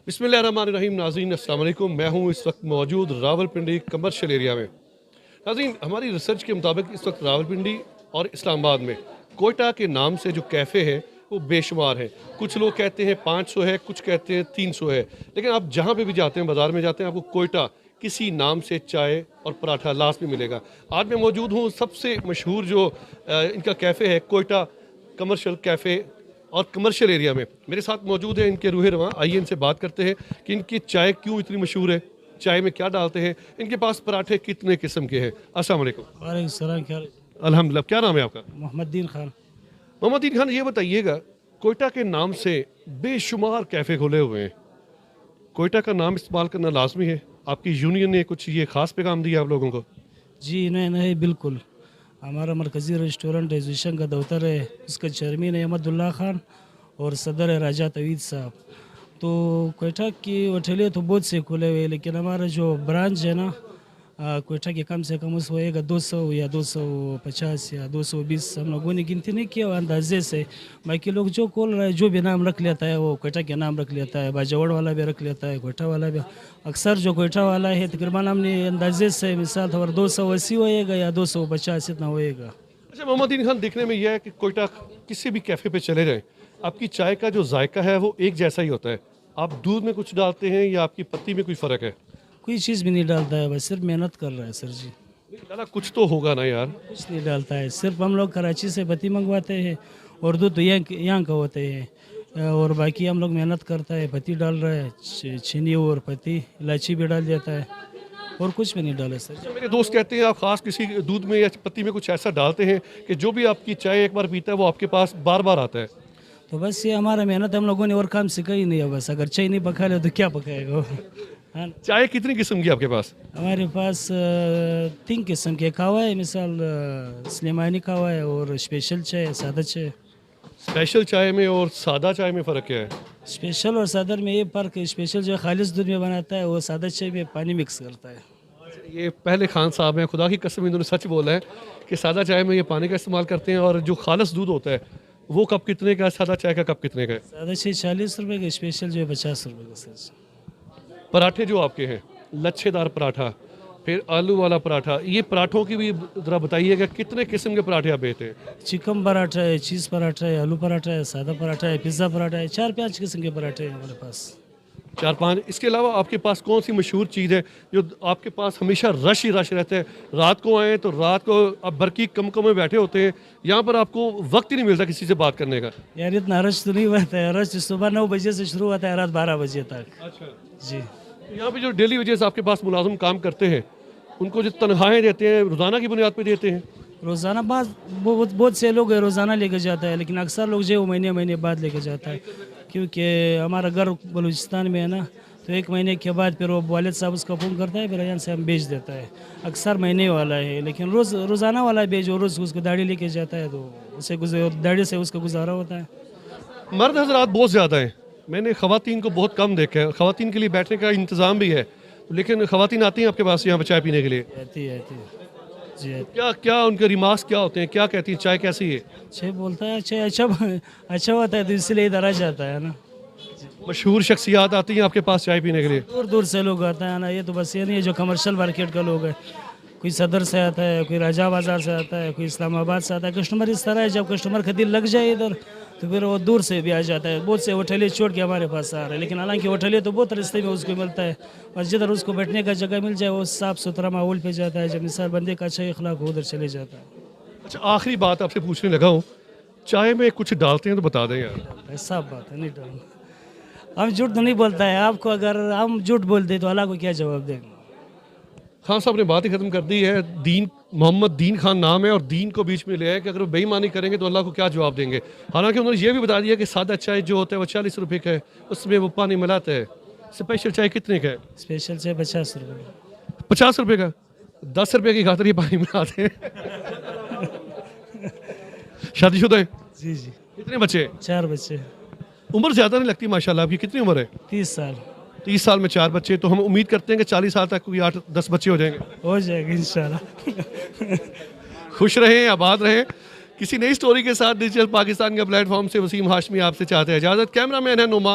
बिस्मिल्लाहिर्रहमानिर्रहीम। नाज़रीन अस्सलाम वालेकुम। मैं हूँ इस वक्त मौजूद रावलपिंडी कमर्शियल एरिया में। नाज़रीन, हमारी रिसर्च के मुताबिक इस वक्त रावलपिंडी और इस्लामाबाद में कोयटा के नाम से जो कैफ़े हैं वो बेशुमार हैं। कुछ लोग कहते हैं 500 है, कुछ कहते हैं 300 है, लेकिन आप जहाँ पे भी जाते हैं, बाज़ार में जाते हैं, आपको कोयटा किसी नाम से चाय और पराठा लाजमी मिलेगा। आज मैं मौजूद हूँ सबसे मशहूर जो इनका कैफ़े है, कोयटा कमर्शियल कैफ़े और कमर्शियल एरिया में। मेरे साथ मौजूद है इनके रूह रवां। आइए इनसे बात करते हैं कि इनकी चाय क्यों इतनी मशहूर है, चाय में क्या डालते हैं, इनके पास पराठे कितने किस्म के हैं। अस्सलाम वालेकुम। वालेकुम सलाम। क्या अल्हम्दुलिल्लाह। क्या नाम है आपका? मोहम्मद दीन खान। मोहम्मद दीन खान, ये बताइएगा, कोयटा के नाम से बेशुमार कैफ़े खुले हुए हैं, कोयटा का नाम इस्तेमाल करना लाजमी है? आपकी यूनियन ने कुछ ये ख़ास पैगाम दिया आप लोगों को? जी नहीं नहीं, बिल्कुल। हमारा मरकज़ी रेस्टोरेंट एसोसिएशन का दफ्तर है, उसका चेयरमैन है अहमदुल्ला खान और सदर है राजा तवीद साहब। तो कोयटा की होटलें तो बहुत से खुले हुए हैं, लेकिन हमारा जो ब्रांच है ना, कोयटा के कम से कम उस होएगा 200 या 250 या 220। हम लोगों ने गिनती नहीं किया अंदाजे से। बाकी लोग जो खोल रहा है, जो भी नाम रख लेता है वो कोयटा के नाम रख लेता है। बाजवाड़ वाला भी रख लेता है, कोयटा वाला भी। अक्सर जो कोयटा वाला है तकरीबन हमने अंदाजे से मिसाल तौर 280 होएगा या 250 इतना होएगा। अच्छा मोहम्मद दीन खान, देखने में यह है कि कोयटा किसी भी कैफ़े पे चले जाएं, आपकी चाय का जो जायका है वो एक जैसा ही होता है। आप दूध में कुछ डालते हैं या आपकी पत्ती में कोई फ़र्क है? कोई चीज़ भी नहीं डालता है, बस सिर्फ मेहनत कर रहा है सर जी। डाला कुछ तो होगा ना यार। कुछ नहीं डालता है, सिर्फ हम लोग कराची से पत्ती मंगवाते हैं और दूध तो यहाँ का होते हैं। और बाकी हम लोग मेहनत करता है, पत्ती डाल रहा है, चीनी और पत्ती, इलायची भी डाल देता है और कुछ भी नहीं डाला सर। अच्छा, मेरे दोस्त कहते हैं आप ख़ास किसी दूध में या पत्ती में कुछ ऐसा डालते हैं कि जो भी आपकी चाय एक बार पीता है वो आपके पास बार बार आता है। तो बस ये हमारा मेहनत, हम लोगों ने और काम सीखा ही नहीं है। बस अगर चाय नहीं पका ले तो क्या पकाएगा वो। हाँ, चाय कितनी किस्म की आपके पास? हमारे पास 3 किस्म के कावा है, मिसाल सलेमानी कावा है और स्पेशल चाय है, सादा चाय। स्पेशल चाय में और सादा चाय में फ़र्क क्या है? स्पेशल और सादा में ये फ़र्क है, स्पेशल जो है खालिश दूध में बनाता है, वो सादा चाय में पानी मिक्स करता है। ये पहले खान साहब हैं, खुदा की कसम इन्होंने सच बोला है कि सादा चाय में ये पानी का इस्तेमाल करते हैं। और जो खालिश दूध होता है वो कप कितने का है, सादा चाय का कप कितने का है? सादा चाय 40 रुपये का, स्पेशल जो है 50 रुपये का सर। पराठे जो आपके हैं, लच्छेदार पराठा, फिर आलू वाला पराठा, ये पराठों की भी ज़रा बताइएगा, कितने किस्म के पराठे आप बेचते हैं? चिकन पराठा है, चीज़ पराठा है, आलू पराठा है, सादा पराठा है, पिज़्ज़ा पराठा है, 4-5 किस्म के पराठे हैं हमारे पास। 4-5। इसके अलावा आपके पास कौन सी मशहूर चीज़ है जो आपके पास हमेशा रश ही रश रहता है? रात को आएँ तो रात को आप बरकी कम में बैठे होते हैं, यहाँ पर आपको वक्त ही नहीं मिलता किसी से बात करने का। यार इतना रश तो नहीं होता है, रश सुबह 9 बजे से शुरू होता है, रात 12 बजे तक। अच्छा। जी। यहाँ पे जो डेली वजह से आपके पास मुलाजिम काम करते हैं, उनको जो तनख्वाहें देते हैं रोज़ाना की बुनियाद पे देते हैं? रोज़ाना बहुत से लोग रोज़ाना लेके जाता है, लेकिन अक्सर लोग जो है वो महीने महीने बाद लेके जाता है, क्योंकि हमारा घर बलूचिस्तान में है ना। तो 1 महीने के बाद फिर वो वालिद साहब उसका फ़ोन करता है, फिर यहाँ से हम बेच देता है। अक्सर महीने वाला है, लेकिन रोज़ाना वाला भी जो रोज़ उसको दाढ़ी लेके जाता है तो उसे दाढ़ी से उसका गुजारा होता है। मर्द हजरात बहुत ज़्यादा हैं, मैंने ख़वातीन को बहुत कम देखा है। ख़वातीन के लिए बैठने का इंतज़ाम भी है, लेकिन ख़वातीन आती हैं आपके पास यहाँ पर चाय पीने के लिए? आती है जी। क्या क्या उनके रिमार्क्स क्या होते हैं, क्या कहती हैं, चाय कैसी है? अच्छा बोलता है, अच्छा होता है, तो इसलिए इधर आ जाता है ना। मशहूर शख्सियात आती हैं आपके पास चाय पीने के लिए? दूर दूर से लोग आते हैं ना। ये तो बस ये नहीं है जो कमर्शियल मार्केट का लोग है, कोई सदर से आता है, कोई राजा बाज़ार से आता है, कोई इस्लामाबाद से आता है। कस्टमर इस तरह है, जब कस्टमर का दिल लग जाए इधर तो फिर वो दूर से भी आ जाता है। बहुत से होटलें छोड़ के हमारे पास आ रहे हैं, लेकिन हालांकि होटलें तो बहुत रास्ते में उसको मिलता है, और जिधर उसको बैठने का जगह मिल जाए वो साफ़ सुथरा माहौल पे जाता है, जब मिसाल बंदे का अच्छा अखलाक हो उधर चले जाता है। अच्छा, आखिरी बात आपसे पूछने लगा हूँ, चाय में कुछ डालते हैं तो बता दें यार। साफ बात है, नहीं डालना। हम झूठ तो नहीं बोलता है आपको, अगर हम झूठ बोलते तो अल्लाह को क्या जवाब देंगे। खान साहब ने बात ही ख़त्म कर दी है। दीन, मोहम्मद दीन खान नाम है और दीन को बीच में ले आए कि अगर वो बेईमानी करेंगे तो अल्लाह को क्या जवाब देंगे। हालांकि उन्होंने ये भी बता दिया कि सादा चाय जो होता है वो 40 रुपये का है, उसमें वो पानी मिलाता है। स्पेशल चाय कितने का है? स्पेशल चाय 50 रुपये। 50 रुपये का? 10 रुपये की खातिर ये पानी मिलाते हैं। शादीशुदा है? जी जी। कितने बच्चे? 4 बच्चे। उम्र ज़्यादा नहीं लगती माशाल्लाह आपकी, कितनी उम्र है? 30 साल। 30 साल में 4 बच्चे, तो हम उम्मीद करते हैं कि 40 साल तक कोई 8-10 बच्चे हो जाएंगे। हो जाएगा इंशाल्लाह। खुश रहें, आबाद रहें। किसी नई स्टोरी के साथ डिजिटल पाकिस्तान के प्लेटफॉर्म से वसीम हाशमी आपसे चाहते हैं इजाज़त। कैमरामैन है नुमा।